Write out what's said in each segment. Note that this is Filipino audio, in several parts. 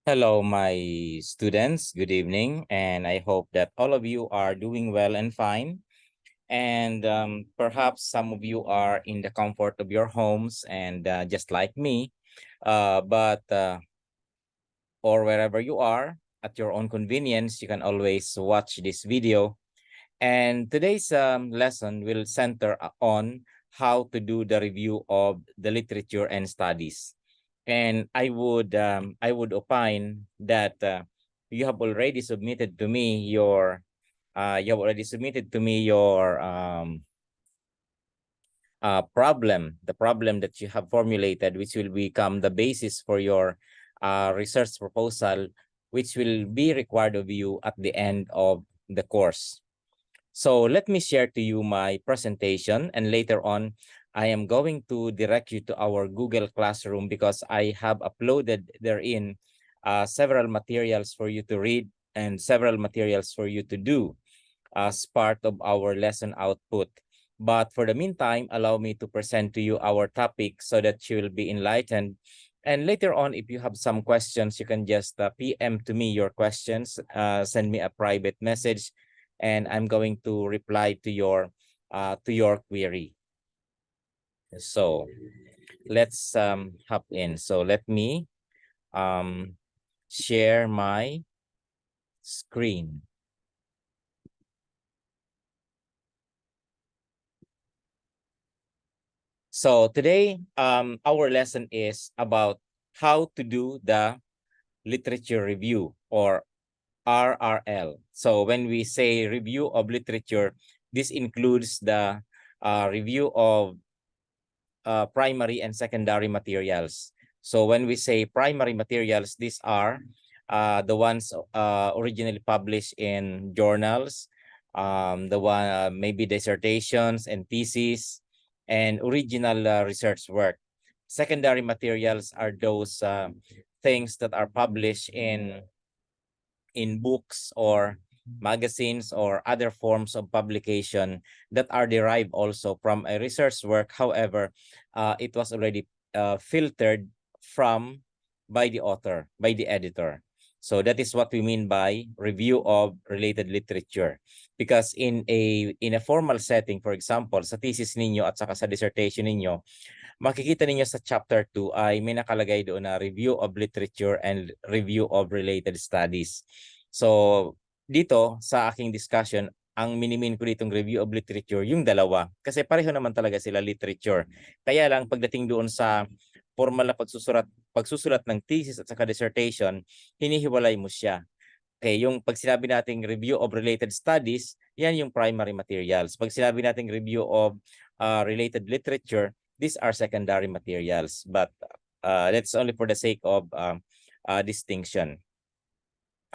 Hello, my students. Good evening. And I hope that all of you are doing well and fine. And perhaps some of you are in the comfort of your homes and just like me, or wherever you are at your own convenience, you can always watch this video. And today's lesson will center on how to do the review of the literature and studies. And I would opine that you have already submitted to me your the problem that you have formulated, which will become the basis for your research proposal, which will be required of you at the end of the course. So let me share to you my presentation, and later on, I am going to direct you to our Google Classroom because I have uploaded therein several materials for you to read and several materials for you to do as part of our lesson output. But for the meantime, allow me to present to you our topic so that you will be enlightened. And later on, if you have some questions, you can just PM to me your questions, send me a private message, and I'm going to reply to your query. So let's hop in. So let me share my screen. So today, our lesson is about how to do the literature review, or RRL. So when we say review of literature, this includes the review of primary and secondary materials. So when we say primary materials, these are the ones originally published in journals, the one maybe dissertations and theses, and original research work. Secondary materials are those things that are published in books or magazines or other forms of publication that are derived also from a research work. However, it was already filtered from by the author, by the editor. So that is what we mean by review of related literature. Because in a formal setting, for example, sa thesis ninyo at saka sa dissertation ninyo, makikita ninyo sa chapter 2 ay may nakalagay doon na review of literature and review of related studies. So dito sa aking discussion, ang minimin ko ditong review of literature, yung dalawa. Kasi pareho naman talaga sila literature. Kaya lang pagdating doon sa formal na pagsusulat ng thesis at saka dissertation, hinihiwalay mo siya. Okay, yung pag sinabi nating review of related studies, yan yung primary materials. Pag sinabi nating review of related literature, these are secondary materials. But that's only for the sake of distinction.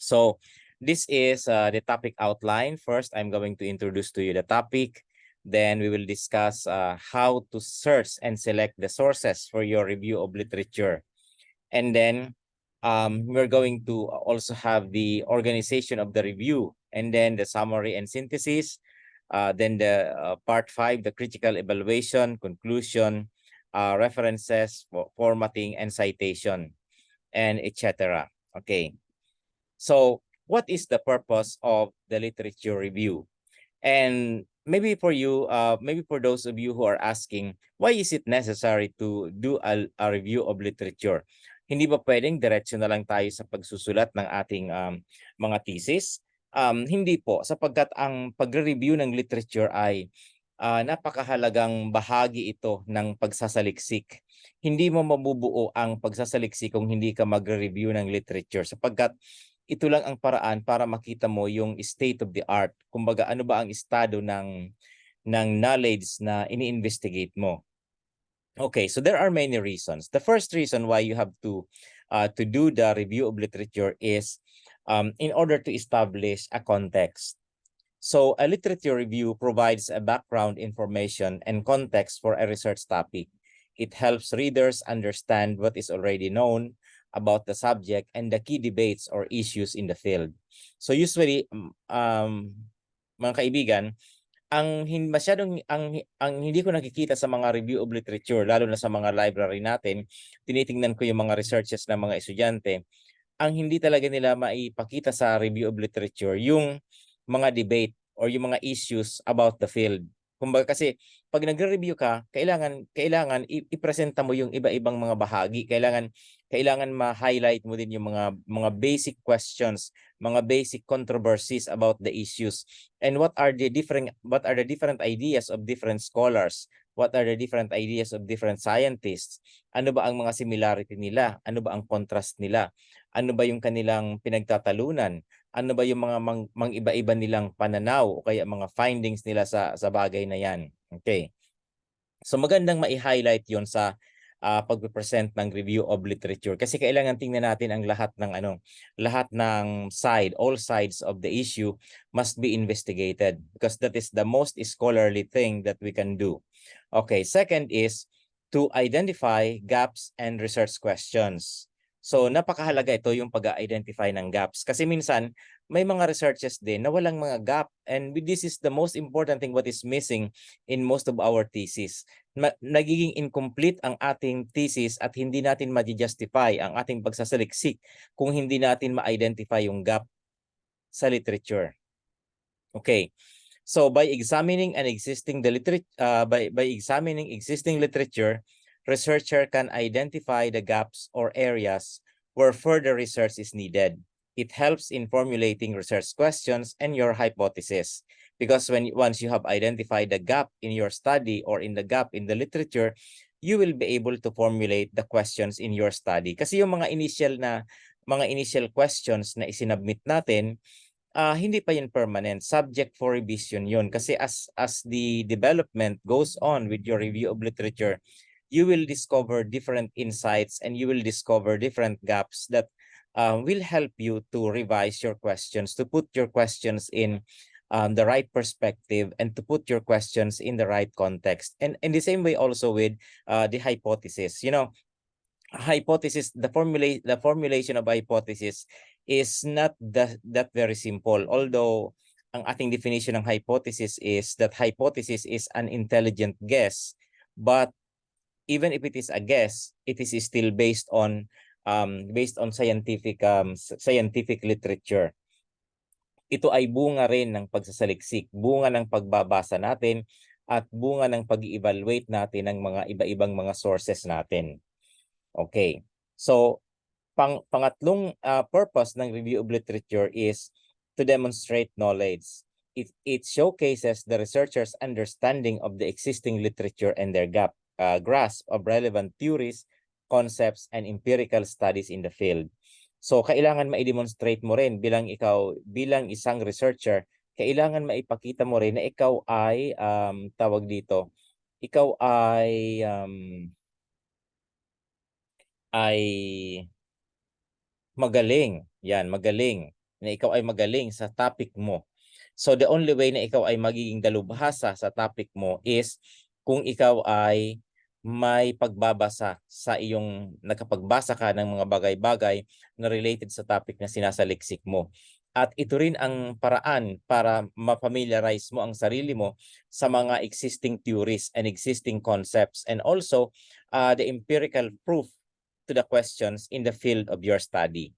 So this is the topic outline. First, I'm going to introduce to you the topic. Then we will discuss how to search and select the sources for your review of literature. And then we're going to also have the organization of the review, and then the summary and synthesis, then the part 5, the critical evaluation, conclusion, references, formatting, and citation, and etc. Okay. So what is the purpose of the literature review? And maybe for you, maybe for those of you who are asking, why is it necessary to do a review of literature? Hindi ba pwedeng diretso na lang tayo sa pagsusulat ng ating mga thesis? Hindi po, sapagkat ang pagre-review ng literature ay napakahalagang bahagi ito ng pagsasaliksik. Hindi mo mabubuo ang pagsasaliksik kung hindi ka magre-review ng literature, sapagkat ito lang ang paraan para makita mo yung state of the art. Kumbaga, ano ba ang estado ng knowledge na ini-investigate mo. Okay, so there are many reasons. The first reason why you have to do the review of literature is in order to establish a context. So a literature review provides a background information and context for a research topic. It helps readers understand what is already known about the subject and the key debates or issues in the field. So usually, mga kaibigan, ang hindi ko nakikita sa mga review of literature, lalo na sa mga library natin, tinitingnan ko yung mga researches ng mga estudyante, ang hindi talaga nila maipakita sa review of literature yung mga debate or yung mga issues about the field. Kumbaga kasi pag nagre-review ka, kailangan ipresenta mo yung iba-ibang mga bahagi. Kailangan ma-highlight mo din yung mga basic questions, mga basic controversies about the issues, and what are the different ideas of different scholars, what are the different ideas of different scientists, ano ba ang mga similarity nila, ano ba ang contrast nila, ano ba yung kanilang pinagtatalunan, ano ba yung mga iba-iba nilang pananaw o kaya mga findings nila sa bagay na yan. Okay. So magandang mai-highlight 'yon sa pagpe-present ng review of literature kasi kailangan tingnan natin ang lahat ng all sides of the issue must be investigated because that is the most scholarly thing that we can do. Okay, second is to identify gaps and research questions. So napakahalaga ito yung pag-identify ng gaps kasi minsan may mga researches din na walang mga gap, and this is the most important thing what is missing in most of our thesis. Nagiging incomplete ang ating thesis at hindi natin ma-justify ang ating pagsasaliksik kung hindi natin ma-identify yung gap sa literature. Okay. So by examining existing literature, researcher can identify the gaps or areas where further research is needed. It helps in formulating research questions and your hypothesis. Because once you have identified the gap in your study or in the gap in the literature, you will be able to formulate the questions in your study. Kasi yung mga initial questions na isinubmit natin, hindi pa yun permanent, subject for revision yun kasi as the development goes on with your review of literature, you will discover different insights and you will discover different gaps that will help you to revise your questions, to put your questions in the right perspective and to put your questions in the right context. And in the same way also with the hypothesis, the formulation of hypothesis is not that very simple, although ang ating definition ng hypothesis is that hypothesis is an intelligent guess, but even if it is a guess, it is still based on scientific literature. Ito ay bunga rin ng pagsasaliksik, bunga ng pagbabasa natin at bunga ng pag-evaluate natin ng mga iba-ibang mga sources natin. Okay. So, pangatlong purpose ng review of literature is to demonstrate knowledge. It showcases the researcher's understanding of the existing literature and their grasp of relevant theories, concepts, and empirical studies in the field. So, kailangan ma-demonstrate mo rin bilang isang researcher, kailangan maipakita mo rin na ikaw ay magaling. Yan, magaling. Na ikaw ay magaling sa topic mo. So the only way na ikaw ay magiging dalubhasa sa topic mo is kung ikaw ay may pagbabasa nakapagbasa ka ng mga bagay-bagay na related sa topic na sinasaliksik mo. At ito rin ang paraan para ma-familiarize mo ang sarili mo sa mga existing theories and existing concepts and also the empirical proof to the questions in the field of your study.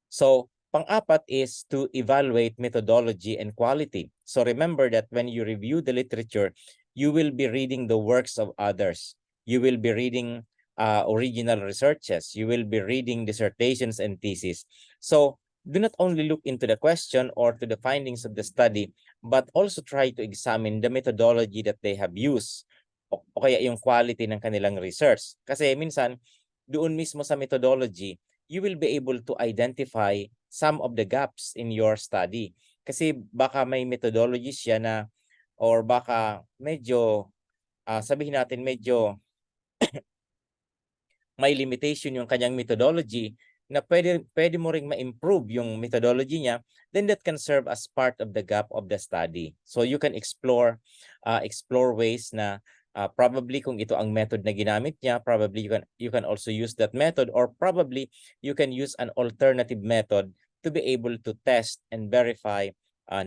So, pang-apat is to evaluate methodology and quality. So remember that when you review the literature, you will be reading the works of others. You will be reading original researches. You will be reading dissertations and theses. So, do not only look into the question or to the findings of the study, but also try to examine the methodology that they have used o kaya yung quality ng kanilang research. Kasi minsan, doon mismo sa methodology, you will be able to identify some of the gaps in your study. Kasi baka may methodology siya na or baka medyo sabihin natin medyo may limitation yung kanyang methodology na pwede mo ring ma-improve yung methodology niya, then that can serve as part of the gap of the study. So you can explore ways na probably kung ito ang method na ginamit niya, probably you can also use that method, or probably you can use an alternative method to be able to test and verify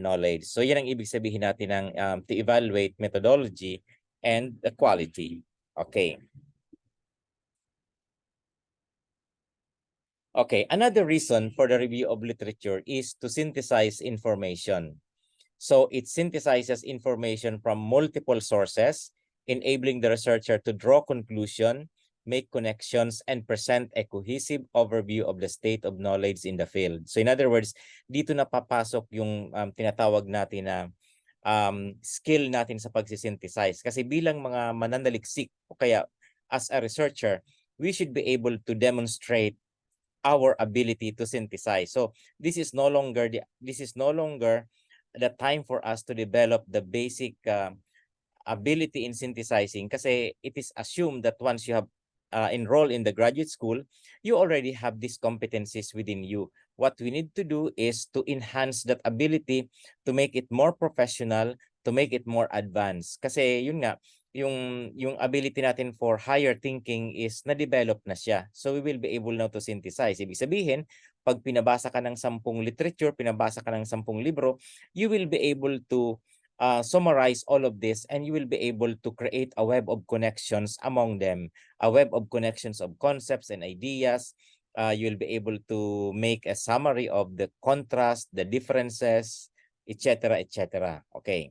knowledge. So yan ang ibig sabihin natin ng to evaluate methodology and the quality. Okay. Okay, another reason for the review of literature is to synthesize information. So it synthesizes information from multiple sources, enabling the researcher to draw conclusion, make connections, and present a cohesive overview of the state of knowledge in the field. So in other words, dito na papasok yung tinatawag natin na skill natin sa pagsisynthesize. Kasi bilang mga mananaliksik o kaya as a researcher, we should be able to demonstrate our ability to synthesize. So this is no longer the time for us to develop the basic ability in synthesizing, kasi it is assumed that once you have enrolled in the graduate school, you already have these competencies within you. What we need to do is to enhance that ability, to make it more professional, to make it more advanced. Kasi yun nga, yung ability natin for higher thinking is na-develop na siya. So we will be able now to synthesize. Ibig sabihin, pag pinabasa ka ng 10 literature, pinabasa ka ng 10 libro, you will be able to summarize all of this, and you will be able to create a web of connections among them, a web of connections of concepts and ideas. You'll be able to make a summary of the contrast, the differences, etc., etc. Okay.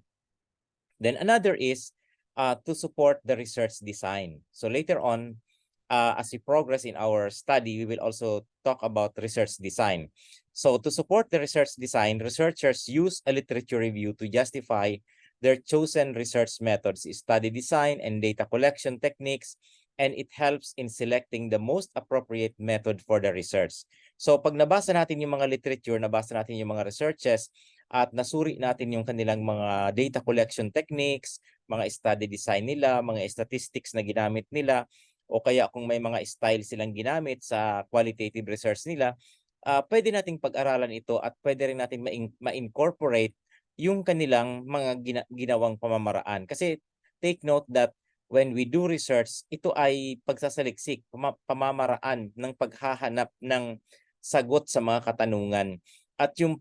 Then another is to support the research design. So later on, as we progress in our study, we will also talk about research design. So to support the research design, researchers use a literature review to justify their chosen research methods, study design, and data collection techniques, and it helps in selecting the most appropriate method for the research. So pag nabasa natin yung mga literature, nabasa natin yung mga researches, at nasuri natin yung kanilang mga data collection techniques, mga study design nila, mga statistics na ginamit nila, o kaya kung may mga style silang ginamit sa qualitative research nila, pwede nating pag-aralan ito at pwede rin natin ma-incorporate yung kanilang mga ginawang pamamaraan. Kasi take note that when we do research, ito ay pagsasaliksik, pamamaraan ng paghahanap ng sagot sa mga katanungan. At yung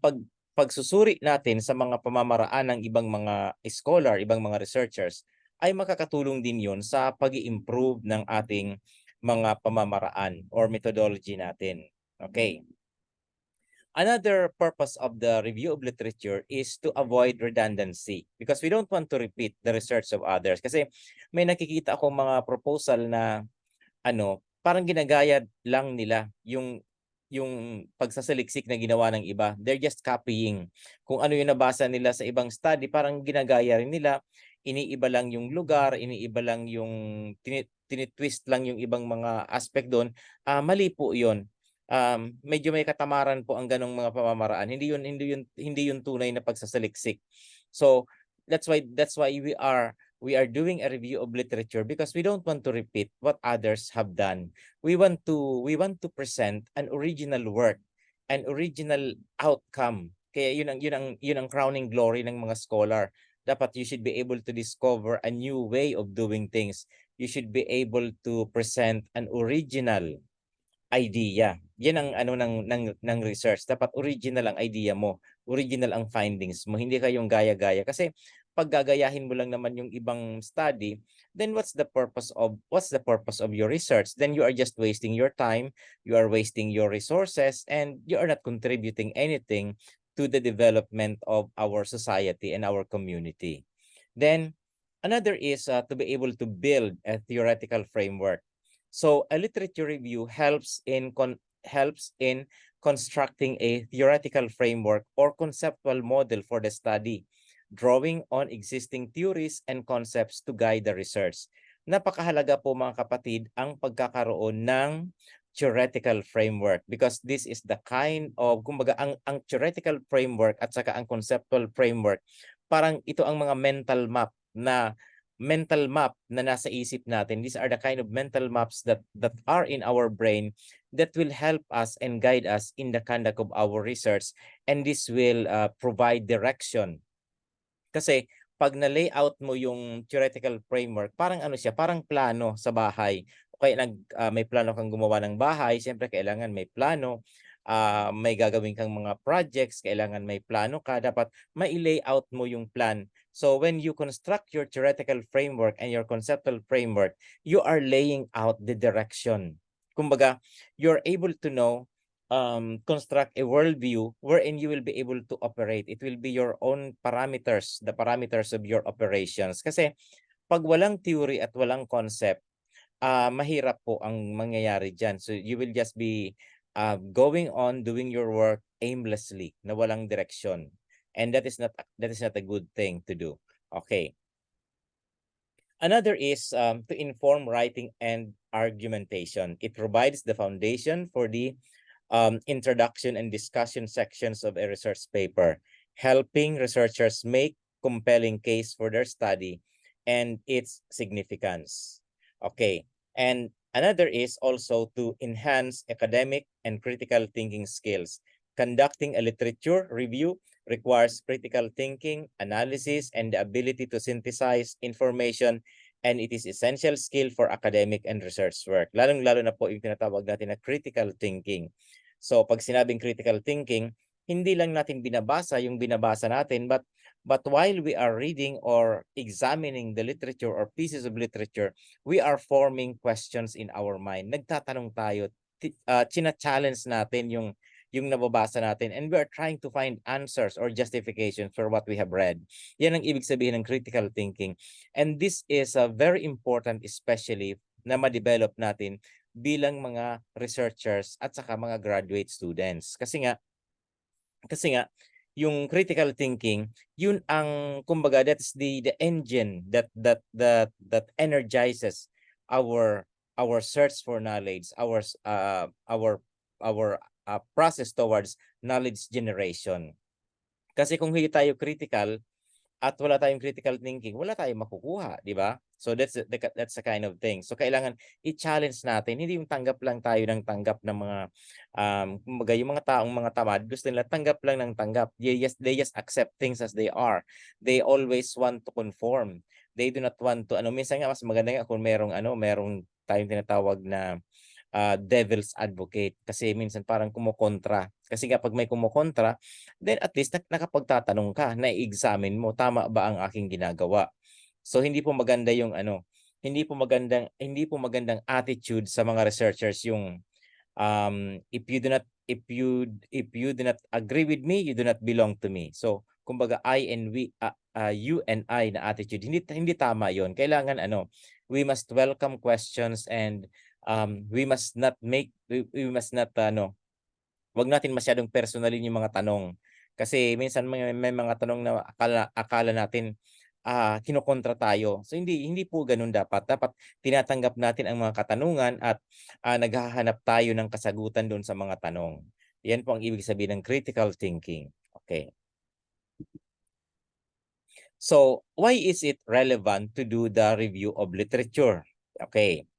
pagsusuri natin sa mga pamamaraan ng ibang mga scholar, ibang mga researchers, ay makakatulong din yon sa pag-i-improve ng ating mga pamamaraan or methodology natin. Okay. Another purpose of the review of literature is to avoid redundancy, because we don't want to repeat the research of others. Kasi may nakikita akong mga proposal na parang ginagaya lang nila yung pagsasaliksik na ginawa ng iba. They're just copying. Kung ano yung nabasa nila sa ibang study, parang ginagaya rin nila. Iniiba lang yung lugar, iniiba lang yung tinitwist lang yung ibang mga aspect doon. Mali po 'yon. Medyo may katamaran po ang ganong mga pamamaraan. Hindi yun tunay na pagsasaliksik. So that's why we are doing a review of literature, because we don't want to repeat what others have done. We want to present an original work, an original outcome. Kaya yun ang crowning glory ng mga scholar. Dapat you should be able to discover a new way of doing things. You should be able to present an original idea. Yan ang ng research. Dapat original ang idea mo, original ang findings mo, hindi kayong gaya-gaya. Kasi pag gagayahin mo lang naman yung ibang study, then what's the purpose of your research? Then you are just wasting your time, you are wasting your resources, and you are not contributing anything to the development of our society and our community. Then another is to be able to build a theoretical framework. So a literature review helps in constructing a theoretical framework or conceptual model for the study, drawing on existing theories and concepts to guide the research. Napakahalaga po mga kapatid ang pagkakaroon ng theoretical framework, because this is the kind of, kumbaga, ang theoretical framework at saka ang conceptual framework, parang ito ang mga mental map na nasa isip natin. These are the kind of mental maps that are in our brain that will help us and guide us in the conduct of our research, and this will provide direction. Kasi pag na-layout mo yung theoretical framework, parang parang plano sa bahay. O kaya may plano kang gumawa ng bahay, siyempre kailangan may plano. May gagawin kang mga projects, kailangan may plano ka, dapat mai-layout mo yung plan. So when you construct your theoretical framework and your conceptual framework, you are laying out the direction. Kumbaga, you're able to know construct a worldview wherein you will be able to operate. It will be your own parameters, the parameters of your operations. Kasi pag walang theory at walang concept, mahirap po ang mangyayari dyan. So you will just be going on doing your work aimlessly, na walang direction. And that is not a good thing to do. Okay. Another is to inform writing and argumentation. It provides the foundation for the introduction and discussion sections of a research paper, helping researchers make compelling case for their study and its significance. Okay, and another is also to enhance academic and critical thinking skills. Conducting a literature review requires critical thinking, analysis, and the ability to synthesize information, and it is essential skill for academic and research work. Lalong-lalo na po yung tinatawag natin na critical thinking. So pag sinabing critical thinking, hindi lang natin binabasa yung binabasa natin, but while we are reading or examining the literature or pieces of literature, we are forming questions in our mind. Nagtatanong tayo, china-challenge natin yung nababasa natin, and we are trying to find answers or justifications for what we have read. Yan ang ibig sabihin ng critical thinking. And this is very important, especially na ma-develop natin bilang mga researchers at saka mga graduate students. Kasi nga yung critical thinking, yun ang kumbaga that's the engine that energizes our search for knowledge, our process towards knowledge generation. Kasi kung hindi tayo critical at wala tayong critical thinking, wala tayong makukuha, di ba? So that's the kind of thing. So kailangan i-challenge natin, hindi yung tanggap lang tayo ng tanggap ng mga kumbaga yung mga taong mga tamad, gusto nila tanggap lang ng tanggap. They just accept things as they are. They always want to conform. They do not want to minsan nga mas maganda nga kung merong tayong tinatawag na devil's advocate, kasi minsan parang kumukontra. Kasi kapag may kumukontra, then at least nakapagtatanong ka, na-examine mo, tama ba ang aking ginagawa? So hindi po maganda yung hindi po magandang attitude sa mga researchers yung if you do not agree with me, you do not belong to me. So kumbaga I and we, you and I na attitude, hindi tama yon. Kailangan we must welcome questions, and we must not wag natin masyadong personalin yung mga tanong. Kasi minsan may mga tanong na akala natin kinokontra tayo. So hindi po ganoon dapat. Dapat tinatanggap natin ang mga katanungan at naghahanap tayo ng kasagutan doon sa mga tanong. Yan po ang ibig sabihin ng critical thinking. Okay. So, why is it relevant to do the review of literature? Okay.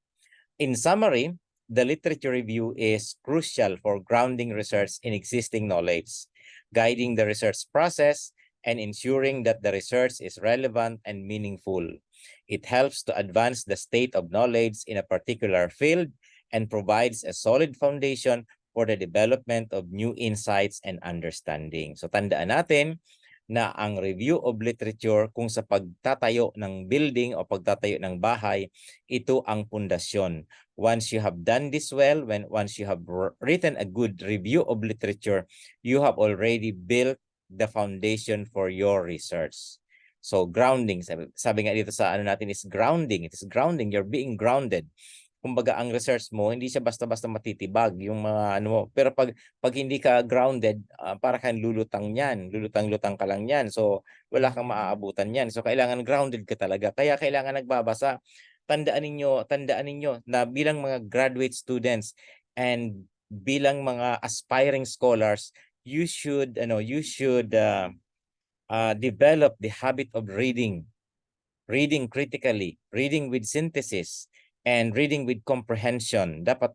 In summary, the literature review is crucial for grounding research in existing knowledge, guiding the research process, and ensuring that the research is relevant and meaningful. It helps to advance the state of knowledge in a particular field and provides a solid foundation for the development of new insights and understanding. So tandaan natin na ang review of literature kung sa pagtatayo ng building o pagtatayo ng bahay, ito ang pundasyon. Once you have done this well, once you have written a good review of literature, you have already built the foundation for your research. So grounding, sabi nga dito sa natin is grounding. It is grounding. You're being grounded. Kumbaga ang research mo hindi siya basta-basta matitibag yung mga mo. Pero pag hindi ka grounded, para kang lulutang lulutang-lutang ka lang niyan. So wala kang maaabutan niyan. So kailangan grounded ka talaga. Kaya kailangan nagbabasa. Tandaan ninyo na bilang mga graduate students and bilang mga aspiring scholars, you should develop the habit of reading critically, reading with synthesis, and reading with comprehension. Dapat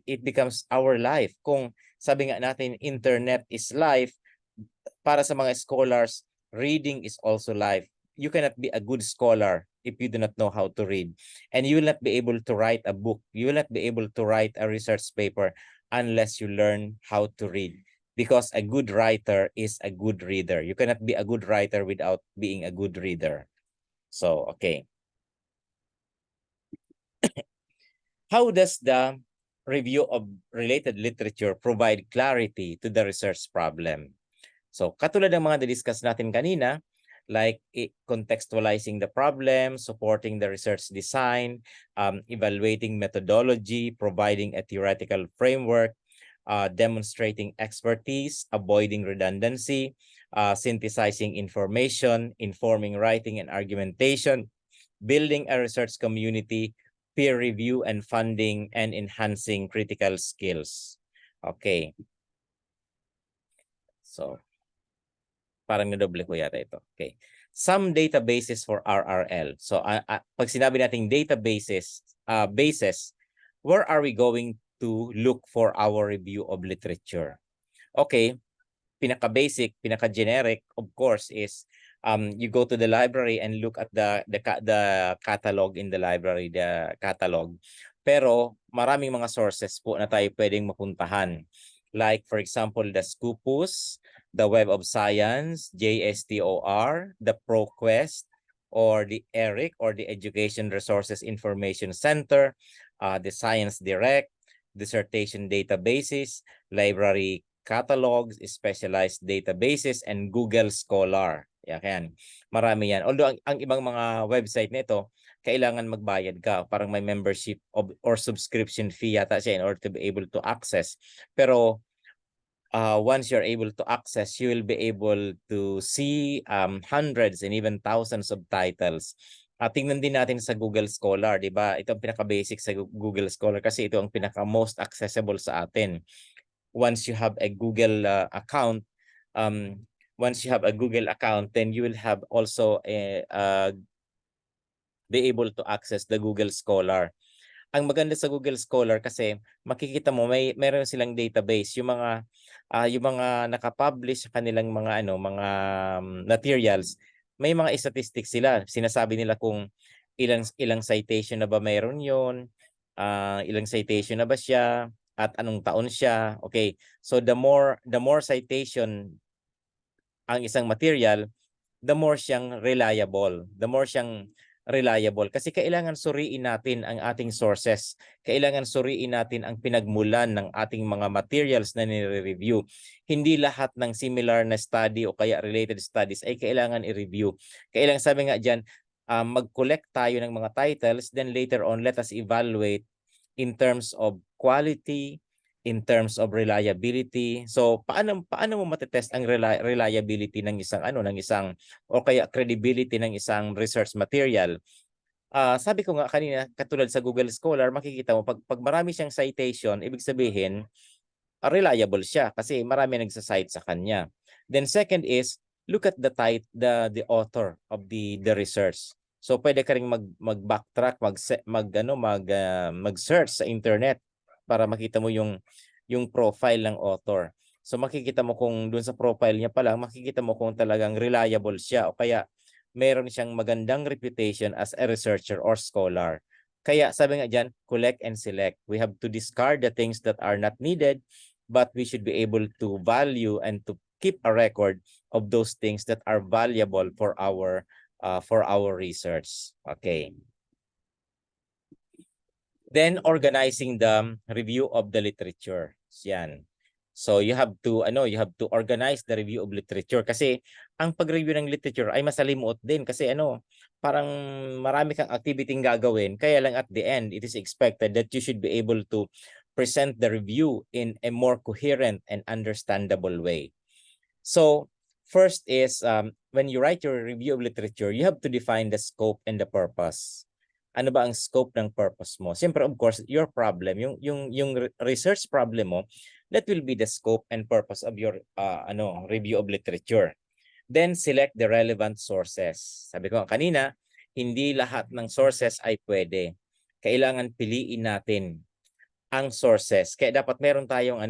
it becomes our life. Kung sabi nga natin internet is life, para sa mga scholars, reading is also life. You cannot be a good scholar if you do not know how to read. And you will not be able to write a book. You will not be able to write a research paper unless you learn how to read. Because a good writer is a good reader. You cannot be a good writer without being a good reader. So, okay. How does the review of related literature provide clarity to the research problem. So katulad ng mga na-discuss natin kanina, like contextualizing the problem, supporting the research design, evaluating methodology, providing a theoretical framework, demonstrating expertise, avoiding redundancy, synthesizing information, informing writing and argumentation, building a research community, peer review and funding, and enhancing critical skills. Okay. So, parang nadoble ko yata ito. Okay. Some databases for RRL. So, pag sinabi nating databases, bases, where are we going to look for our review of literature? Okay. Pinaka-basic, pinaka-generic, of course, is you go to the library and look at the catalog in the library, the catalog. Pero maraming mga sources po na tayo pwedeng mapuntahan. Like, for example, the Scopus, the Web of Science, JSTOR, the ProQuest, or the ERIC, or the Education Resources Information Center, the Science Direct, dissertation databases, library catalogs, specialized databases, and Google Scholar. Yan. Marami yan. Although ang ibang mga website nito, kailangan magbayad ka. Parang may membership or subscription fee yata siya in order to be able to access. Pero once you're able to access, you will be able to see hundreds and even thousands of titles. Tingnan din natin sa Google Scholar, di ba? Ito ang pinaka-basic sa Google Scholar kasi ito ang pinaka-most accessible sa atin. Once you have a Google account, then you will have also be able to access the Google Scholar. Ang maganda sa Google Scholar kasi makikita mo meron silang database, yung mga naka-publish sa kanilang mga materials, may mga statistics sila. Sinasabi nila kung ilang citation na ba meron yon, ilang citation na ba siya, at anong taon siya. Okay. So the more citation ang isang material, the more siyang reliable. Kasi kailangan suriin natin ang ating sources. Kailangan suriin natin ang pinagmulan ng ating mga materials na nire-review. Hindi lahat ng similar na study o kaya related studies ay kailangan i-review. Kailangan, sabi nga dyan, mag-collect tayo ng mga titles, then later on, let us evaluate in terms of quality, in terms of reliability. So paano mo matetest ang reliability ng isang o kaya credibility ng isang research material? Sabi ko nga kanina, katulad sa Google Scholar, makikita mo pag marami siyang citation, ibig sabihin reliable siya kasi marami nagsa-cite sa kanya. Then second is look at the author of the research. So pwede ka ring mag-backtrack, mag-search sa internet para makita mo yung profile ng author. So makikita mo kung doon sa profile niya pa lang, makikita mo kung talagang reliable siya o kaya meron siyang magandang reputation as a researcher or scholar. Kaya sabi nga dyan, collect and select. We have to discard the things that are not needed, but we should be able to value and to keep a record of those things that are valuable for our research. Okay. Then organizing the review of the literature. Yan. So you have to organize the review of literature kasi ang pag-review ng literature ay masalimuot din kasi parang marami kang activity gagawin, kaya lang at the end it is expected that you should be able to present the review in a more coherent and understandable way. So first is when you write your review of literature, you have to define the scope and the purpose. Ano ba ang scope ng purpose mo? Siyempre, of course, your problem, yung research problem mo, that will be the scope and purpose of your review of literature. Then select the relevant sources. Sabi ko kanina, hindi lahat ng sources ay pwede. Kailangan piliin natin ang sources. Kaya dapat meron tayong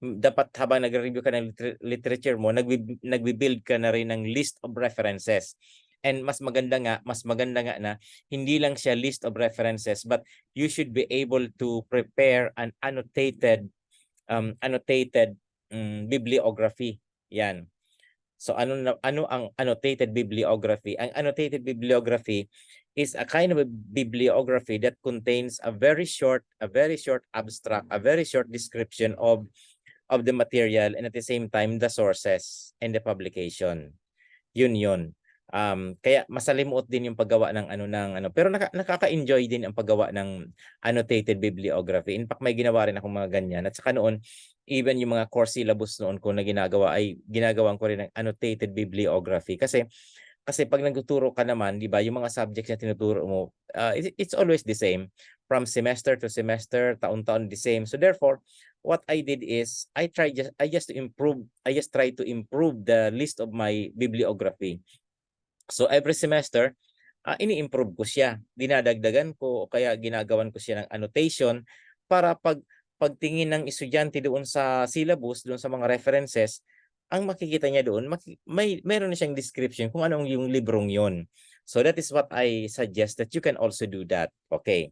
dapat habang nagre-review ka ng literature mo, nagbi-build ka na rin ng list of references. And mas maganda nga na hindi lang siya list of references, but you should be able to prepare an annotated bibliography. Yan. So ano ang annotated bibliography? Ang annotated bibliography is a kind of a bibliography that contains a very short abstract, a very short description of the material, and at the same time the sources and the publication. Yun. Kaya masalimuot din yung paggawa ng pero nakaka-enjoy din ang paggawa ng annotated bibliography. In fact, may ginawa rin akong mga ganyan. At saka noon, even yung mga core syllabus noon ko na ginagawa ay ginagawan ko rin ng annotated bibliography kasi pag nagtuturo ka naman, 'di ba, yung mga subjects na tinuturo mo, it's always the same from semester to semester, taon-taon the same. So therefore, what I did is I just try to improve the list of my bibliography. So every semester, ini-improve ko siya. Dinadagdagan ko o kaya ginagawan ko siya ng annotation para pagtingin ng estudyante doon sa syllabus, doon sa mga references, ang makikita niya doon, meron na siyang description kung anong yung librong yon. So that is what I suggest that you can also do that. Okay.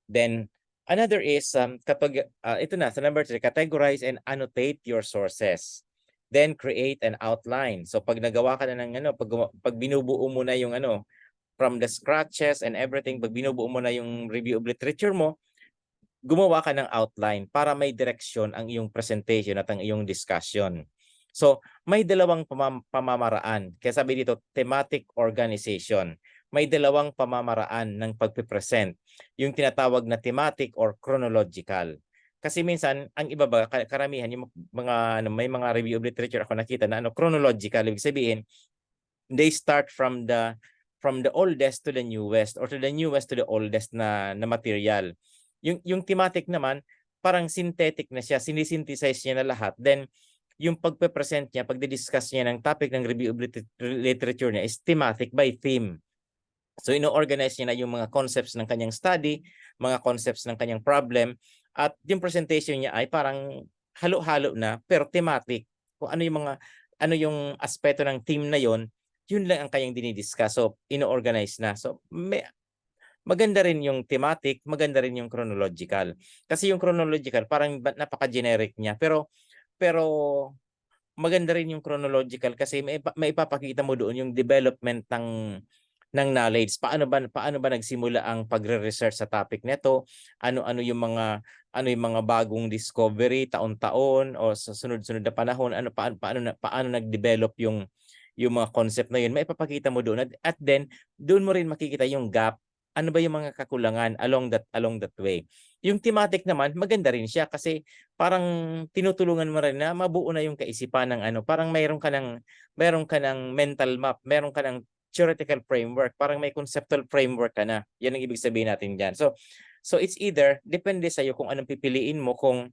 Then another is ito na sa number 3, categorize and annotate your sources. Then create an outline. So pag nagawa ka na ng pag binubuo mo na yung from the scratches and everything, pag binubuo mo na yung review of literature mo, gumawa ka ng outline para may direksyon ang iyong presentation at ang iyong discussion. So, may dalawang pamamaraan. Kaya sabi dito, thematic organization. May dalawang pamamaraan ng pagpipresent. Yung tinatawag na thematic or chronological. Kasi minsan, ang iba ba, karamihan, yung may mga review of literature ako nakita na chronological. Ibig sabihin, they start from the oldest to the newest or to the newest to the oldest na material. Yung thematic naman, parang synthetic na siya, sinisynthesize niya na lahat. Then, yung pagpe-present niya, pagdi-discuss niya ng topic ng review of literature niya is thematic by theme. So, ino-organize niya na yung mga concepts ng kanyang study, mga concepts ng kanyang problem, at yung presentation niya ay parang halo-halo na, pero thematic. Kung ano yung aspeto ng theme na yon, yun lang ang kanyang dinidiscuss. So, ino-organize na. So, maganda rin yung thematic, maganda rin yung chronological. Kasi yung chronological, parang napaka-generic niya. Pero maganda rin yung chronological kasi may ipapakita mo doon yung development ng knowledge. Paano ba nagsimula ang pagre-research sa topic nito? Ano yung mga bagong discovery taon-taon o sa sunod-sunod na panahon, paano nag-develop yung mga concept na yun. May ipapakita mo doon at then doon mo rin makikita yung gap. Ano ba yung mga kakulangan along that way. Yung thematic naman, maganda rin siya kasi parang tinutulungan mo rin na mabuo na yung kaisipan ng parang mayroon ka ng mental map, mayroon ka ng theoretical framework, parang may conceptual framework ka na. Yan ang ibig sabihin natin diyan. So it's either depende sa iyo kung anong pipiliin mo, kung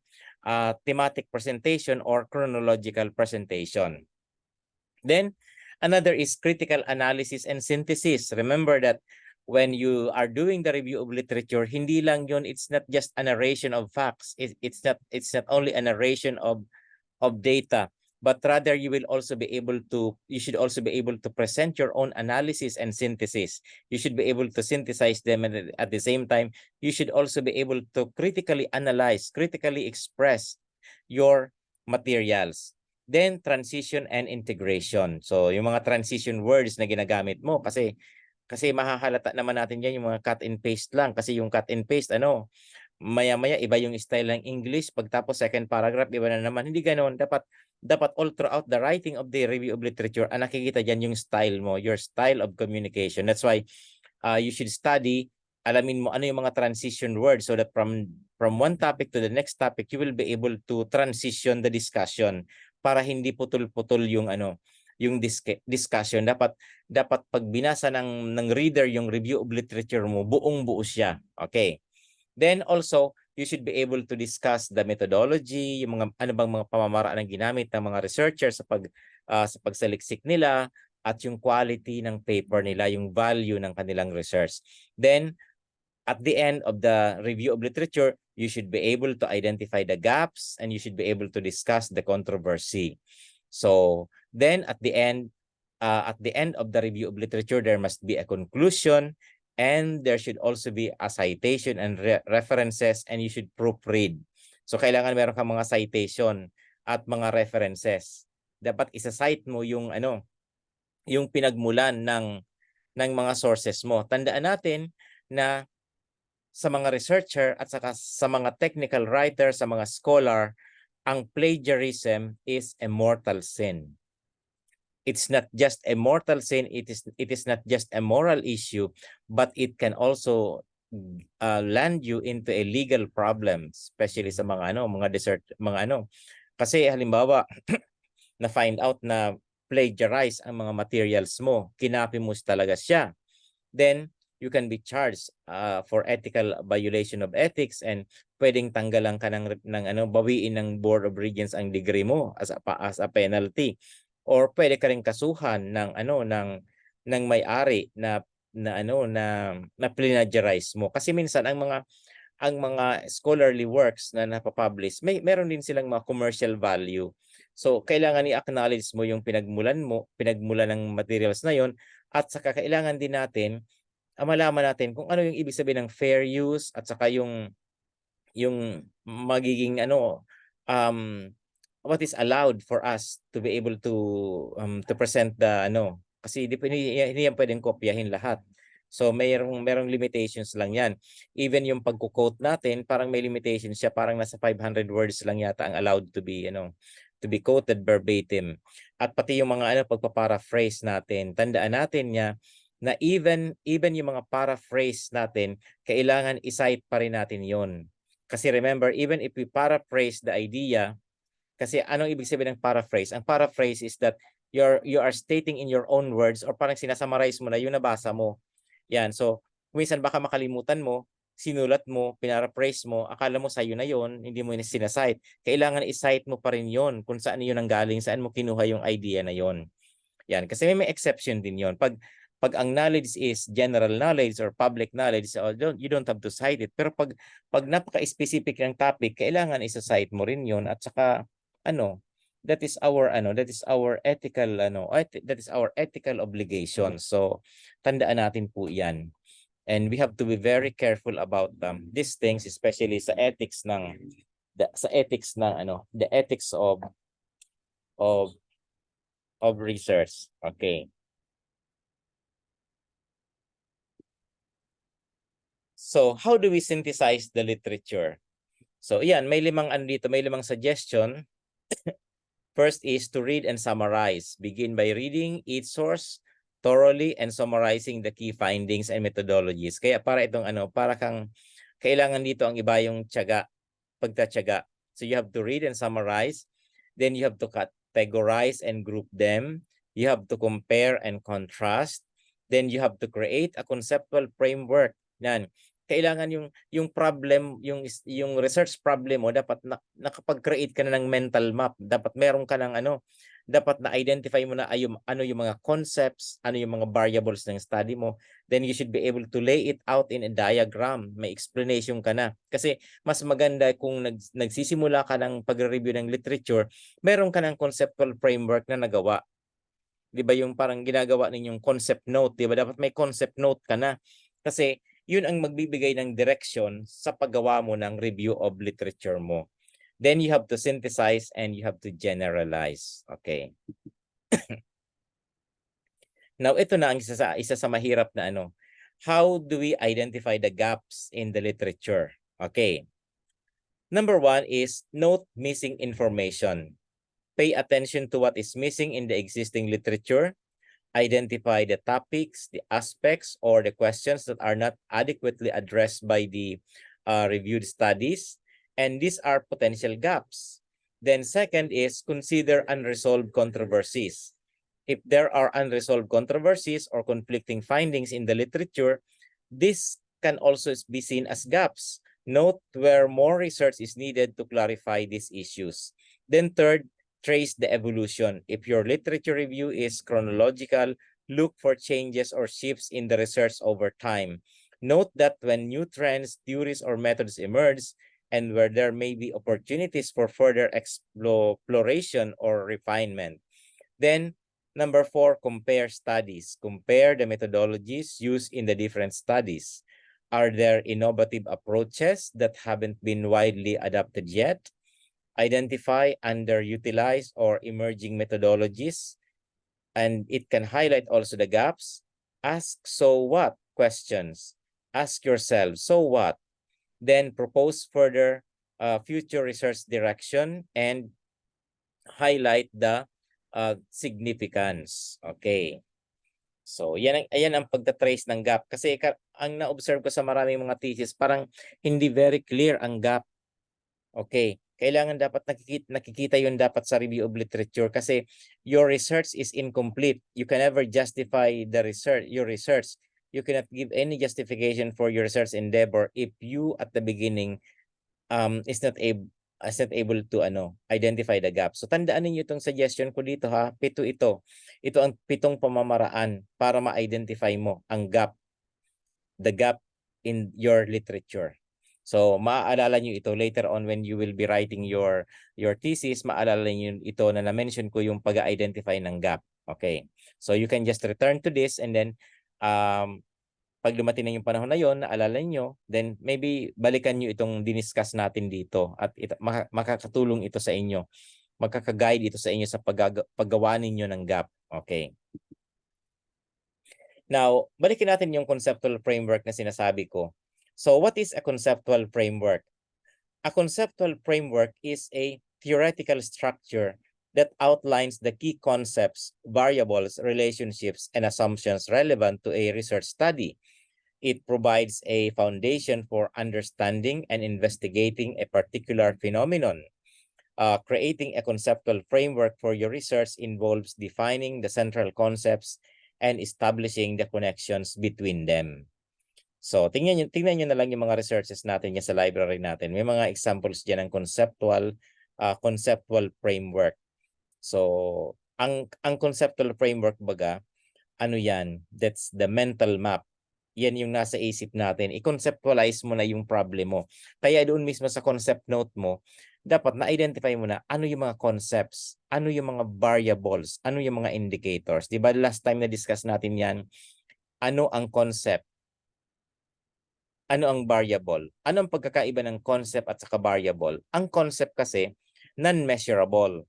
thematic presentation or chronological presentation. Then another is critical analysis and synthesis. Remember that when you are doing the review of literature, hindi lang yun, it's not just a narration of facts. It's not only a narration of data, but rather you should also be able to present your own analysis and synthesis. You should be able to synthesize them, and at the same time, you should also be able to critically analyze, critically express your materials. Then transition and integration. So yung mga transition words na ginagamit mo kasi mahahalata naman natin diyan yung mga cut and paste lang, kasi yung cut and paste maya-maya iba yung style ng English, pagtapos second paragraph iba na naman. Hindi ganoon. Dapat all throughout the writing of the review of literature, nakikita diyan yung style mo, your style of communication. That's why you should study, alamin mo ano yung mga transition words so that from one topic to the next topic, you will be able to transition the discussion para hindi putol-putol yung yung discussion. Dapat pag binasa ng reader yung review of literature mo, buong-buo siya. Okay. Then also, you should be able to discuss the methodology, yung mga ano bang mga pamamaraan ang ginamit ng mga researchers sa pagsaliksik nila, at yung quality ng paper nila, yung value ng kanilang research. Then at the end of the review of literature, you should be able to identify the gaps and you should be able to discuss the controversy. So then at the end of the review of literature, there must be a conclusion, and there should also be a citation and references, and you should proofread. So kailangan meron kang mga citation at mga references. dapat isa-cite mo yung yung pinagmulan ng mga sources mo. Tandaan natin na sa mga researcher at saka sa mga technical writer, sa mga scholar, ang plagiarism is a mortal sin. It's not just a mortal sin, it is not just a moral issue, but it can also land you into a legal problem, especially sa mga kasi halimbawa na find out na plagiarize ang mga materials mo, kinopy mo talaga siya, then you can be charged for ethical violation of ethics, and pwedeng tanggalan ka bawiin ng Board of Regents ang degree mo as a penalty, or pwede ka ring kasuhan ng may-ari na plagiarize mo. Kasi minsan ang mga scholarly works na napapublish, meron din silang mga commercial value. So kailangan i-acknowledge mo yung pinagmulan ng materials na yon, at saka kailangan din natin malaman natin kung ano yung ibig sabihin ng fair use, at saka yung magiging what is allowed for us to be able to present the kasi hindi yan pwedeng kopyahin lahat. So merong limitations lang yan. Even yung pagko-quote natin, parang may limitations siya, parang nasa 500 words lang yata ang allowed to be quoted verbatim. At pati yung mga pagpa-paraphrase natin, tandaan natin na even yung mga paraphrase natin, kailangan i-cite pa rin natin yon. Kasi remember, even if we paraphrase the idea, kasi anong ibig sabihin ng paraphrase? Ang paraphrase is that you are stating in your own words, or parang sinasummarize mo na yung nabasa mo. Yan. So, minsan baka makalimutan mo, sinulat mo, pinaraphrase mo, akala mo sa'yo na yon, hindi mo sinasite. Kailangan i-cite mo pa rin yon kung saan yun ang galing, saan mo kinuha yung idea na yon. Yan. Kasi may exception din yon. Pag ang knowledge is general knowledge or public knowledge, you don't have to cite it. Pero pag napaka-specific ng topic, kailangan isa-cite mo rin yon. At saka that is our ethical obligation. So tandaan natin po 'yan. And we have to be very careful about these things, especially sa ethics the ethics of research. Okay. So how do we synthesize the literature? So yan, may limang suggestion. First is to read and summarize. Begin by reading each source thoroughly and summarizing the key findings and methodologies. Kaya para itong para kang kailangan dito ang iba yung pagtatyaga. So you have to read and summarize. Then you have to categorize and group them. You have to compare and contrast. Then you have to create a conceptual framework. Yan. Kailangan yung problem, yung research problem mo, dapat nakapag-create ka na ng mental map. Dapat meron ka ng dapat na-identify mo na yung mga concepts, yung mga variables ng study mo. Then you should be able to lay it out in a diagram. May explanation ka na. Kasi mas maganda kung nagsisimula ka ng pag-review ng literature, meron ka ng conceptual framework na nagawa. Di ba yung parang ginagawa ninyong concept note, di ba? Dapat may concept note ka na. Kasi yun ang magbibigay ng direction sa paggawa mo ng review of literature mo. Then you have to synthesize and you have to generalize. Okay. Now, ito na ang isa sa mahirap na How do we identify the gaps in the literature? Okay. Number 1 is note missing information. Pay attention to what is missing in the existing literature. Identify the topics, the aspects, or the questions that are not adequately addressed by the reviewed studies. And these are potential gaps. Then second is consider unresolved controversies. If there are unresolved controversies or conflicting findings in the literature, this can also be seen as gaps. Note where more research is needed to clarify these issues. Then third, trace the evolution. If your literature review is chronological, look for changes or shifts in the research over time. Note that when new trends, theories, or methods emerge, and where there may be opportunities for further exploration or refinement. Then, number 4, compare studies. Compare the methodologies used in the different studies. Are there innovative approaches that haven't been widely adopted yet? identify underutilized or emerging methodologies, and it can highlight also the gaps. Ask so what questions. Ask yourself, so what? Then propose further future research direction and highlight the significance. Okay. So, ayan ang pagtatrace ng gap. Kasi ang na-observe ko sa maraming mga thesis, parang hindi very clear ang gap. Okay. Kailangan dapat nakikita yun dapat sa review of literature kasi your research is incomplete. You can never justify your research. You cannot give any justification for your research endeavor if you at the beginning is not able to identify the gap. So tandaan niyo itong suggestion ko dito ha. 7 ito. Ito ang 7 pamamaraan para ma-identify mo ang gap, the gap in your literature. So maaalala niyo ito later on when you will be writing your thesis, maalala niyo ito na na-mention ko yung pag-identify ng gap. Okay. So you can just return to this and then pag dumating na yung panahon na yon, naalala nyo, then maybe balikan nyo itong diniscuss natin dito at makakatulong ito sa inyo. Magkaka-guide ito sa inyo sa paggawa ninyo ng gap. Okay. Now, balikin natin yung conceptual framework na sinasabi ko. So, what is a conceptual framework? A conceptual framework is a theoretical structure that outlines the key concepts, variables, relationships, and assumptions relevant to a research study. It provides a foundation for understanding and investigating a particular phenomenon. Creating a conceptual framework for your research involves defining the central concepts and establishing the connections between them. So, tingnan nyo na lang yung mga researches natin sa library natin. May mga examples dyan ng conceptual framework. So, ang conceptual framework baga, ano yan? That's the mental map. Yan yung nasa isip natin. I-conceptualize mo na yung problem mo. Kaya doon mismo sa concept note mo, dapat na-identify mo na ano yung mga concepts, ano yung mga variables, ano yung mga indicators. Diba last time na-discuss natin yan, ano ang concept, ano ang variable, ano ang pagkakaiba ng concept at saka variable. Ang concept kasi, non-measurable.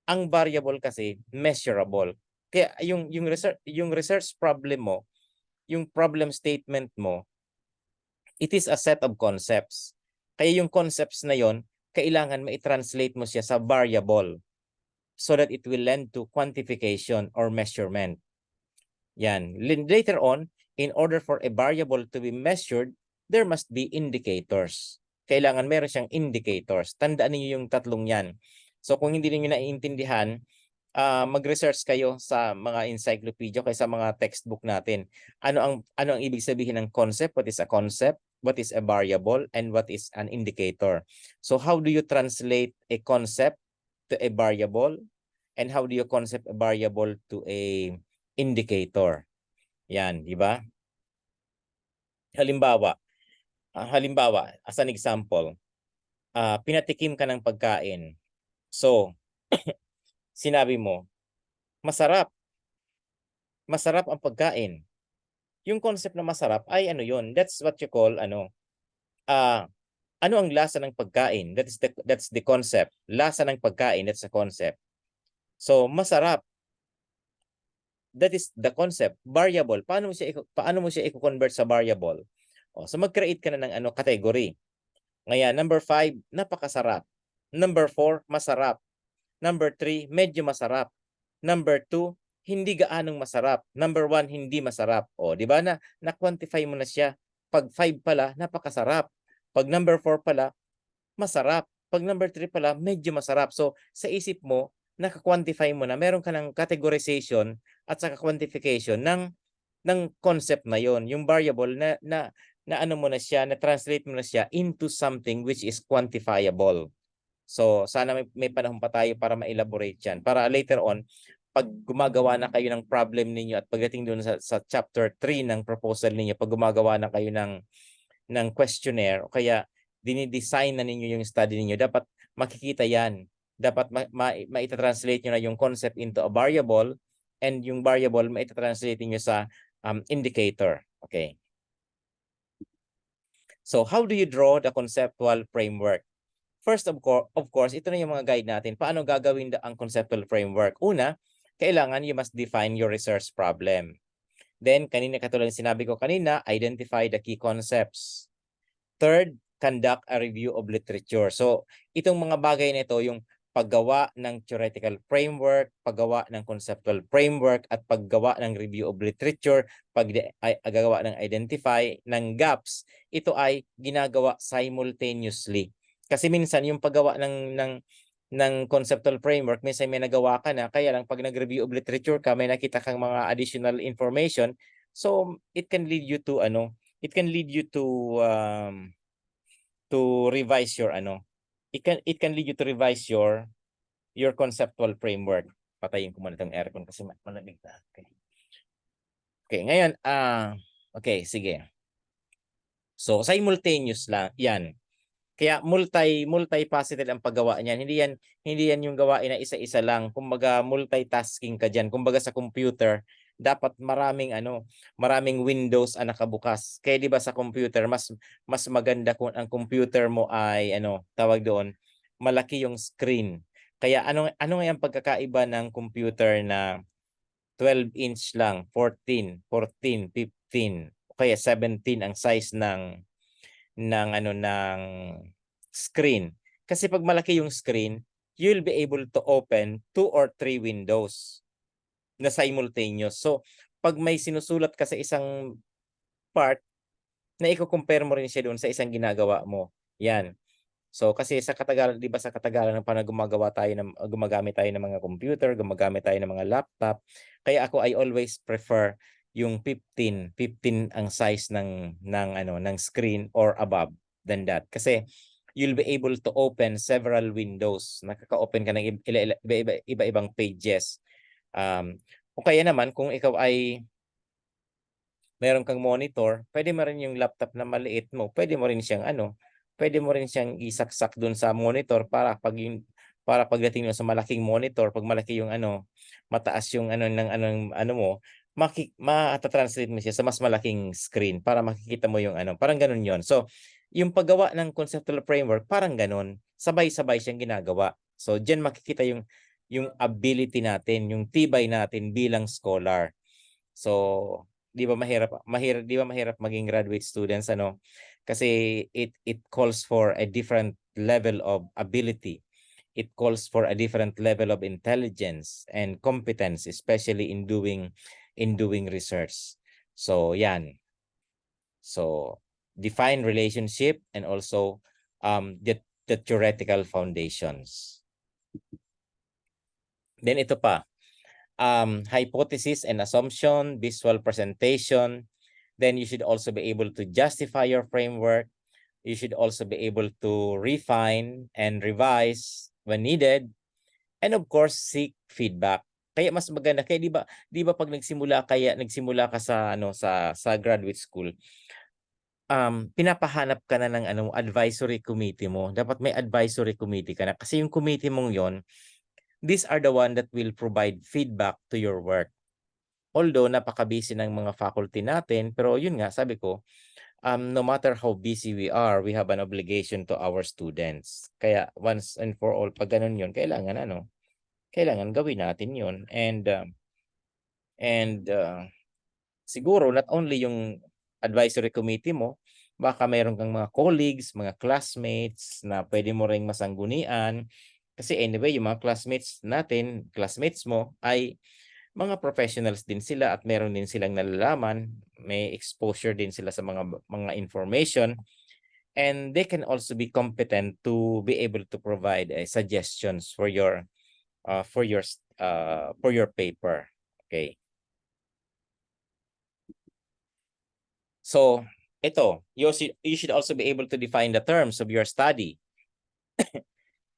Ang variable kasi, measurable. Kaya yung research problem mo, yung problem statement mo, it is a set of concepts. Kaya yung concepts na yon, kailangan ma-translate mo siya sa variable so that it will lend to quantification or measurement. Yan. Later on, in order for a variable to be measured, there must be indicators. Kailangan meron siyang indicators. Tandaan niyo yung tatlong yan. So kung hindi niyo naiintindihan, mag-research kayo sa mga encyclopedia kaysa mga textbook natin. Ano ang ibig sabihin ng concept? What is a concept? What is a variable? And what is an indicator? So how do you translate a concept to a variable? And how do you concept a variable to a indicator? Yan, di ba? Halimbawa, as an example, pinatikim ka ng pagkain. So, sinabi mo, masarap. Masarap ang pagkain. Yung concept na masarap ay ano yun? That's what you call ano ang lasa ng pagkain? That's the concept. Lasa ng pagkain, that's the concept. So, masarap. That is the concept. Variable. Paano mo siya i-convert sa variable? So mag-create ka na ng category. Ngayon, number 5, napakasarap. Number 4, masarap. Number 3, medyo masarap. Number 2, hindi gaanong masarap. Number 1, hindi masarap. Di ba na-quantify mo na siya. Pag 5 pala, napakasarap. Pag number 4 pala, masarap. Pag number 3 pala, medyo masarap. So, sa isip mo, naka-quantify mo na, meron ka ng categorization at saka quantification ng concept na yon. Yung variable na ano mo na siya, na-translate mo na siya into something which is quantifiable. So, sana may panahon pa tayo para ma-elaborate yan. Para later on, pag gumagawa na kayo ng problem ninyo at pagdating doon sa chapter 3 ng proposal ninyo, pag gumagawa na kayo ng questionnaire o kaya dinidesign na ninyo yung study ninyo, dapat makikita yan. Dapat ma-translate nyo na yung concept into a variable and yung variable ma-translate nyo sa indicator. Okay. So how do you draw the conceptual framework? First of course, ito na yung mga guide natin. Paano gagawin ang conceptual framework? Una, kailangan you must define your research problem. Then, katulad ng sinabi ko kanina, identify the key concepts. Third, conduct a review of literature. So, itong mga bagay na ito, yung paggawa ng theoretical framework, paggawa ng conceptual framework, at paggawa ng review of literature, paggawa ng identify ng gaps, ito ay ginagawa simultaneously. Kasi minsan yung paggawa ng conceptual framework, minsan may nagawa ka na, kaya lang pag nag-review of literature ka, may nakita kang mga additional information, so it can lead you to revise your it can lead you to revise your conceptual framework. Patayin ko muna itong aircon kasi malamig na. Okay, ngayon okay, sige. So simultaneous lang 'yan. Kaya multifaceted ang paggawa niyan. Hindi yan yung gawain na isa-isa lang. Kumbaga multitasking ka diyan. Kumbaga sa computer, dapat maraming windows ang nakabukas. Kaya 'di ba sa computer mas maganda kung ang computer mo ay tawag doon, malaki yung screen. Kaya ano ang pagkakaiba ng computer na 12-inch lang, 14, 15, o kaya 17 ang size ng screen. Kasi pag malaki yung screen, you'll be able to open 2 or 3 windows na simultaneous. So, pag may sinusulat ka sa isang part, na i-compare mo rin siya doon sa isang ginagawa mo. Yan. So, kasi sa katagalan, 'di ba sa katagalan ng panahon gumagamit tayo ng mga computer, gumagamit tayo ng mga laptop. Kaya ako I always prefer yung 15 ang size ng screen or above than that. Kasi you'll be able to open several windows. Nakaka-open ka ng iba-ibang pages. O kaya naman kung ikaw ay meron kang monitor, pwede mo rin yung laptop na maliit mo, pwede mo rin siyang isaksak dun sa monitor para pagdating mo sa malaking monitor, pag malaki yung mataas yung mo, ma-translate mo siya sa mas malaking screen para makikita mo yung parang ganun yon. So, yung paggawa ng conceptual framework, parang ganun, sabay-sabay siyang ginagawa. So, diyan makikita yung ability natin, yung tibay natin bilang scholar. So, di ba mahirap maging graduate students kasi it calls for a different level of ability. It calls for a different level of intelligence and competence, especially in doing research. So, yan. So, define relationship and also the theoretical foundations. Then ito pa, hypothesis and assumption, visual presentation. Then you should also be able to justify your framework. You should also be able to refine and revise when needed. And of course, seek feedback. Kaya mas maganda, kaya 'di ba pag nagsimula ka sa graduate school, pinapahanap ka na ng advisory committee mo. Dapat may advisory committee ka na kasi yung committee mong 'yon, these are the one that will provide feedback to your work. Although napaka-busy ng mga faculty natin, pero yun nga, sabi ko, no matter how busy we are, we have an obligation to our students. Kaya once and for all, pag ganun yun, kailangan gawin natin yun. And siguro not only yung advisory committee mo, baka mayroon kang mga colleagues, mga classmates na pwede mo ring masanggunian. Kasi anyway, yung mga classmates mo ay mga professionals din sila at meron din silang nalalaman, may exposure din sila sa mga information, and they can also be competent to be able to provide suggestions for your paper. Okay. So, ito, you should also be able to define the terms of your study.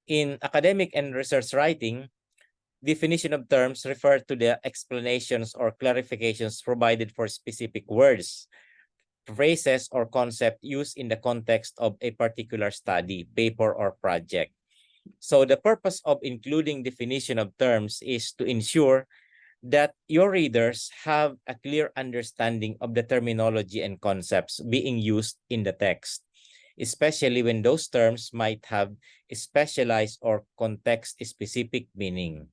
In academic and research writing, definition of terms refer to the explanations or clarifications provided for specific words, phrases, or concept used in the context of a particular study, paper, or project. So the purpose of including definition of terms is to ensure that your readers have a clear understanding of the terminology and concepts being used in the text. especially when those terms might have specialized or context-specific meaning.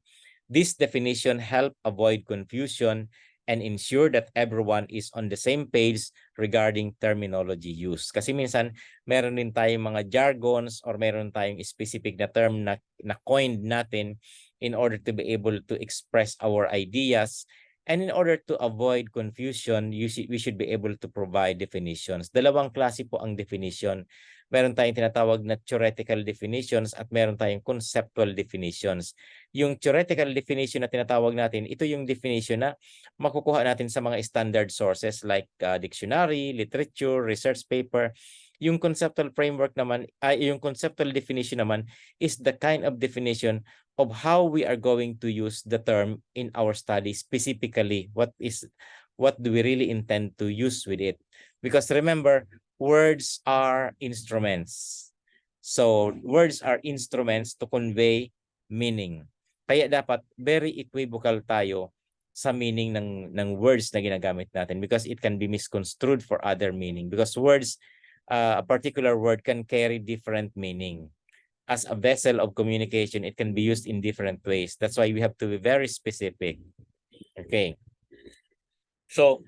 This definition helps avoid confusion and ensure that everyone is on the same page regarding terminology use. Kasi minsan, meron din tayong mga jargons or meron tayong specific na term na coined natin in order to be able to express our ideas. And in order to avoid confusion, we should be able to provide definitions. Dalawang klase po ang definition. Meron tayong tinatawag na theoretical definitions at meron tayong conceptual definitions. Yung theoretical definition na tinatawag natin, ito yung definition na makukuha natin sa mga standard sources like dictionary, literature, research paper. Yung conceptual framework naman, yung conceptual definition naman is the kind of definition of how we are going to use the term in our study, specifically what do we really intend to use with it. Because remember, words are instruments. So words are instruments to convey meaning. Kaya dapat very equivocal tayo sa meaning ng words na ginagamit natin because it can be misconstrued for other meaning. Because words, a particular word can carry different meaning. As a vessel of communication, it can be used in different ways. That's why we have to be very specific. Okay. So,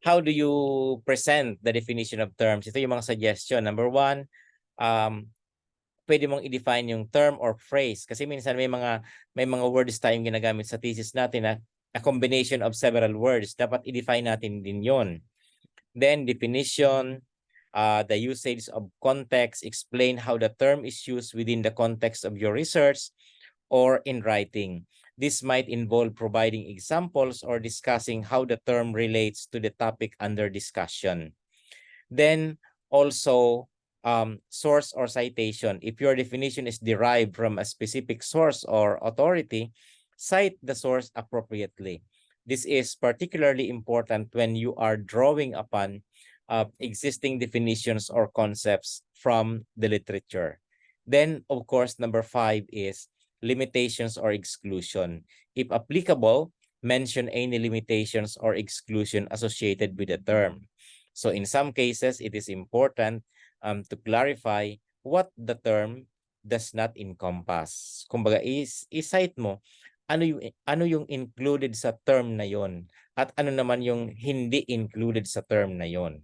how do you present the definition of terms? Ito yung mga suggestion. Number one, pwede mong i-define yung term or phrase. Kasi minsan may mga words tayong ginagamit sa thesis natin na a combination of several words. Dapat i-define natin din yon. Then, definition, the usage of context, explain how the term is used within the context of your research or in writing. This might involve providing examples or discussing how the term relates to the topic under discussion. Then also source or citation. If your definition is derived from a specific source or authority, cite the source appropriately. This is particularly important when you are drawing upon existing definitions or concepts from the literature. Then, of course, number 5 is limitations or exclusion. If applicable, mention any limitations or exclusion associated with the term. So in some cases, it is important to clarify what the term does not encompass. Kumbaga, i-cite mo ano yung included sa term na yon at ano naman yung hindi included sa term na yon.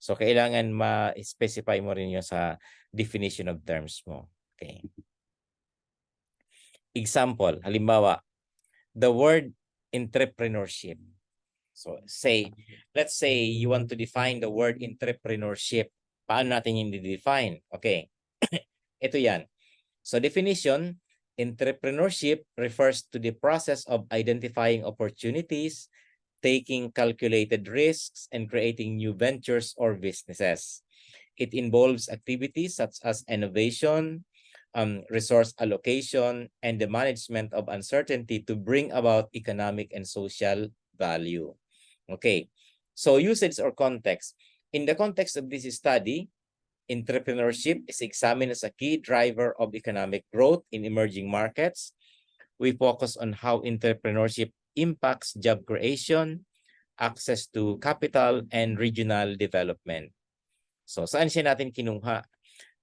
So kailangan ma-specify mo rin yun sa definition of terms mo. Okay. Example, halimbawa, the word entrepreneurship. So let's say you want to define the word entrepreneurship. Paano natin yung define? Okay. Ito yan. So definition, entrepreneurship refers to the process of identifying opportunities, taking calculated risks, and creating new ventures or businesses. It involves activities such as innovation, resource allocation, and the management of uncertainty to bring about economic and social value. Okay, so usage or context. In the context of this study, entrepreneurship is examined as a key driver of economic growth in emerging markets. We focus on how entrepreneurship impacts job creation, access to capital, and regional development. So, saan siya natin kinuha?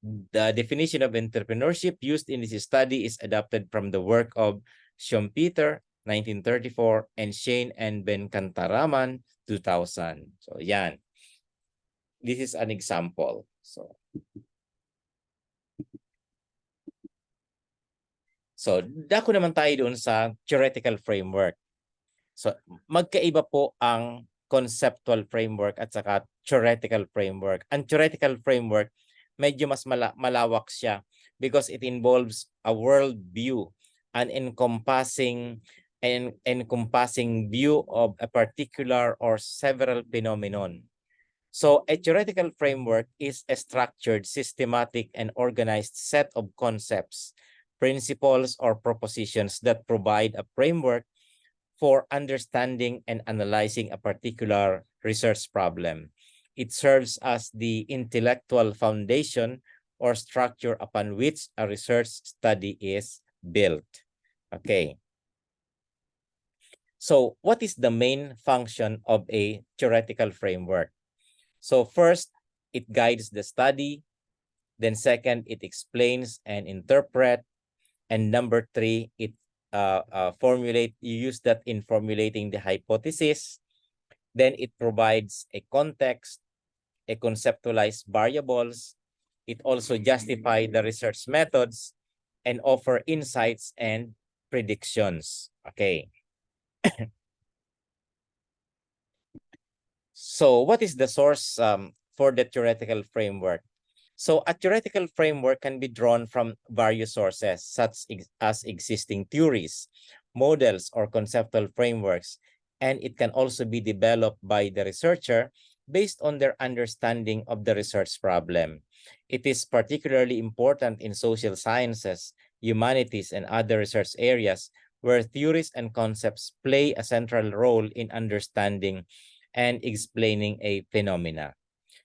The definition of entrepreneurship used in this study is adapted from the work of Schumpeter, 1934, and Shane and Ben Cantaraman, 2000. So, yan. This is an example. So dako naman tayo doon sa theoretical framework. So magkaiba po ang conceptual framework at saka theoretical framework. Ang theoretical framework, medyo mas malawak siya because it involves a world view, an encompassing view of a particular or several phenomenon. So a theoretical framework is a structured, systematic, and organized set of concepts, principles, or propositions that provide a framework for understanding and analyzing a particular research problem. It serves as the intellectual foundation or structure upon which a research study is built. Okay. So what is the main function of a theoretical framework? So first, it guides the study. Then second, it explains and interpret. And number three, it you use that in formulating the hypothesis. Then it provides a context, a conceptualized variables. It also justify the research methods and offer insights and predictions. Okay. So what is the source for the theoretical framework? So a theoretical framework can be drawn from various sources, such as existing theories, models, or conceptual frameworks, and it can also be developed by the researcher based on their understanding of the research problem. It is particularly important in social sciences, humanities, and other research areas where theories and concepts play a central role in understanding and explaining a phenomena.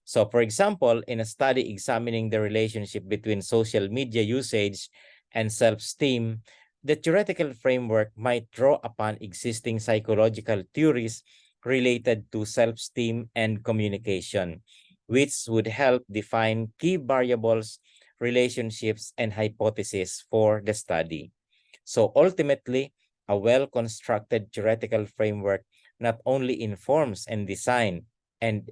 So for example, in a study examining the relationship between social media usage and self-esteem, the theoretical framework might draw upon existing psychological theories related to self-esteem and communication, which would help define key variables, relationships, and hypotheses for the study. So ultimately, a well-constructed theoretical framework not only informs and design and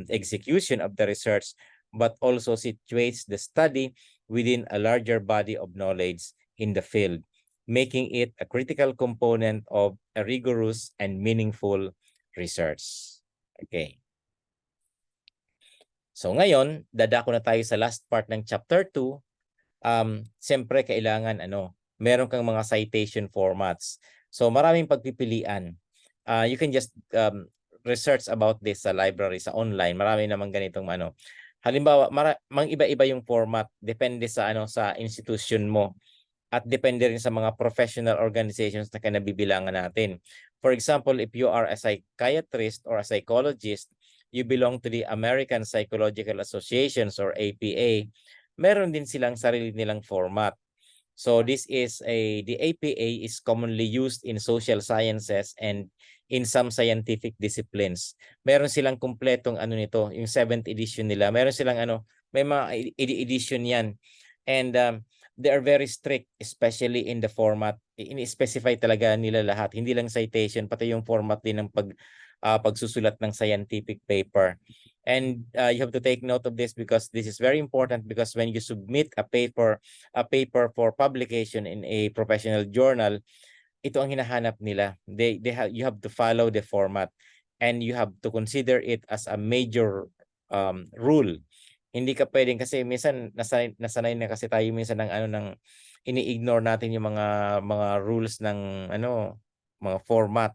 execution of the research, but also situates the study within a larger body of knowledge in the field, making it a critical component of a rigorous and meaningful research. Okay. So ngayon, dadako na tayo sa last part ng chapter 2. Siyempre kailangan meron kang mga citation formats. So maraming pagpipilian. You can just research about this sa library, sa online. Marami namang ganitong Halimbawa, mang iba-iba yung format depende sa sa institution mo at depende rin sa mga professional organizations na kinabibilangan natin. For example, if you are a psychiatrist or a psychologist, you belong to the American Psychological Associations or APA, meron din silang sarili nilang format. So this is the APA is commonly used in social sciences and in some scientific disciplines. Meron silang kumpletong nito, yung 7th edition nila. Meron silang may mga edition yan. And they are very strict, especially in the format. Ini-specify talaga nila lahat. Hindi lang citation, pati yung format din ng pagsusulat ng scientific paper. And you have to take note of this because this is very important, because when you submit a paper for publication in a professional journal, ito ang hinahanap nila. You have to follow the format and you have to consider it as a major rule. Hindi ka pwedeng, kasi minsan nasanay na kasi tayo minsan ng ini-ignore natin yung mga rules ng mga format.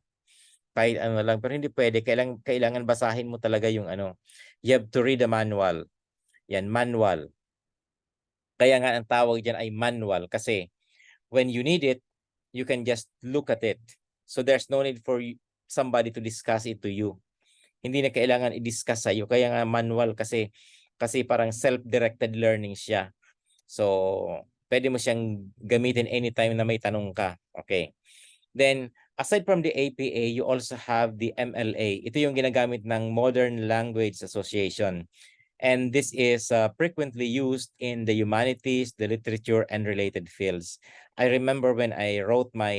Kahit lang, pero hindi pwede. Kailangan basahin mo talaga yung you have to read the manual. Yan, manual. Kaya nga ang tawag diyan ay manual kasi when you need it, you can just look at it. So there's no need for somebody to discuss it to you. Hindi na kailangan i-discuss sa iyo. Kaya nga manual kasi parang self-directed learning siya. So pwede mo siyang gamitin anytime na may tanong ka. Okay. Then aside from the APA, you also have the MLA. Ito yung ginagamit ng Modern Language Association. And this is frequently used in the humanities, the literature, and related fields. I remember when I wrote my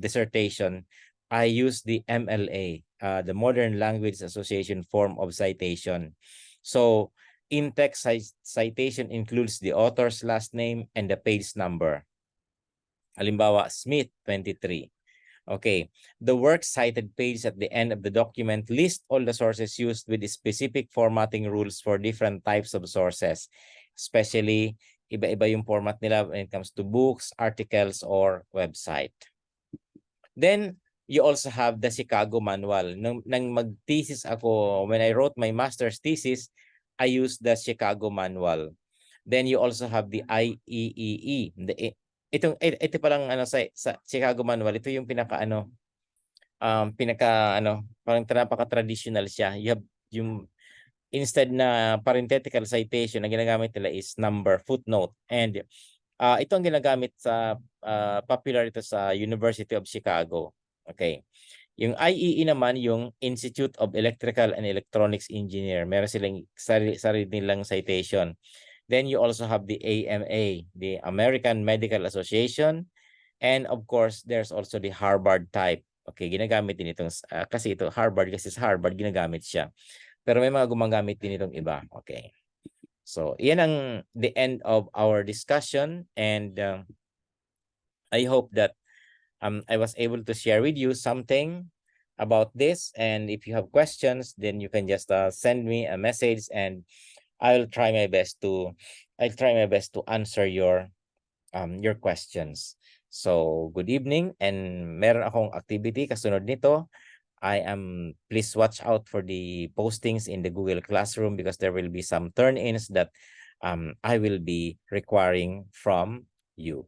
dissertation, I used the MLA, the Modern Language Association form of citation. So in-text citation includes the author's last name and the page number. Halimbawa, Smith, 23. Okay, the works cited page at the end of the document list all the sources used with specific formatting rules for different types of sources. Especially, iba-iba yung format nila when it comes to books, articles, or website. Then, you also have the Chicago Manual. Nang mag-thesis ako, when I wrote my master's thesis, I used the Chicago Manual. Then you also have the IEEE, ito palang sa Chicago Manual, ito yung parang napaka-traditional siya. You have yung instead na parenthetical citation, ang ginagamit nila is number, footnote. And ito ang ginagamit sa popular ito sa University of Chicago. Okay. Yung IEE naman, yung Institute of Electrical and Electronics Engineer. Meron silang sarili nilang citation. Then you also have the AMA, the American Medical Association. And of course, there's also the Harvard type. Okay, ginagamit din itong, kasi ito, Harvard, kasi sa Harvard, ginagamit siya. Pero may mga gumagamit din itong iba. Okay. So, yan ang the end of our discussion. And I hope that I was able to share with you something about this. And if you have questions, then you can just send me a message, and I'll try my best to answer your questions. So good evening, and meron akong activity kasunod nito. Please watch out for the postings in the Google Classroom, because there will be some turn-ins that I will be requiring from you.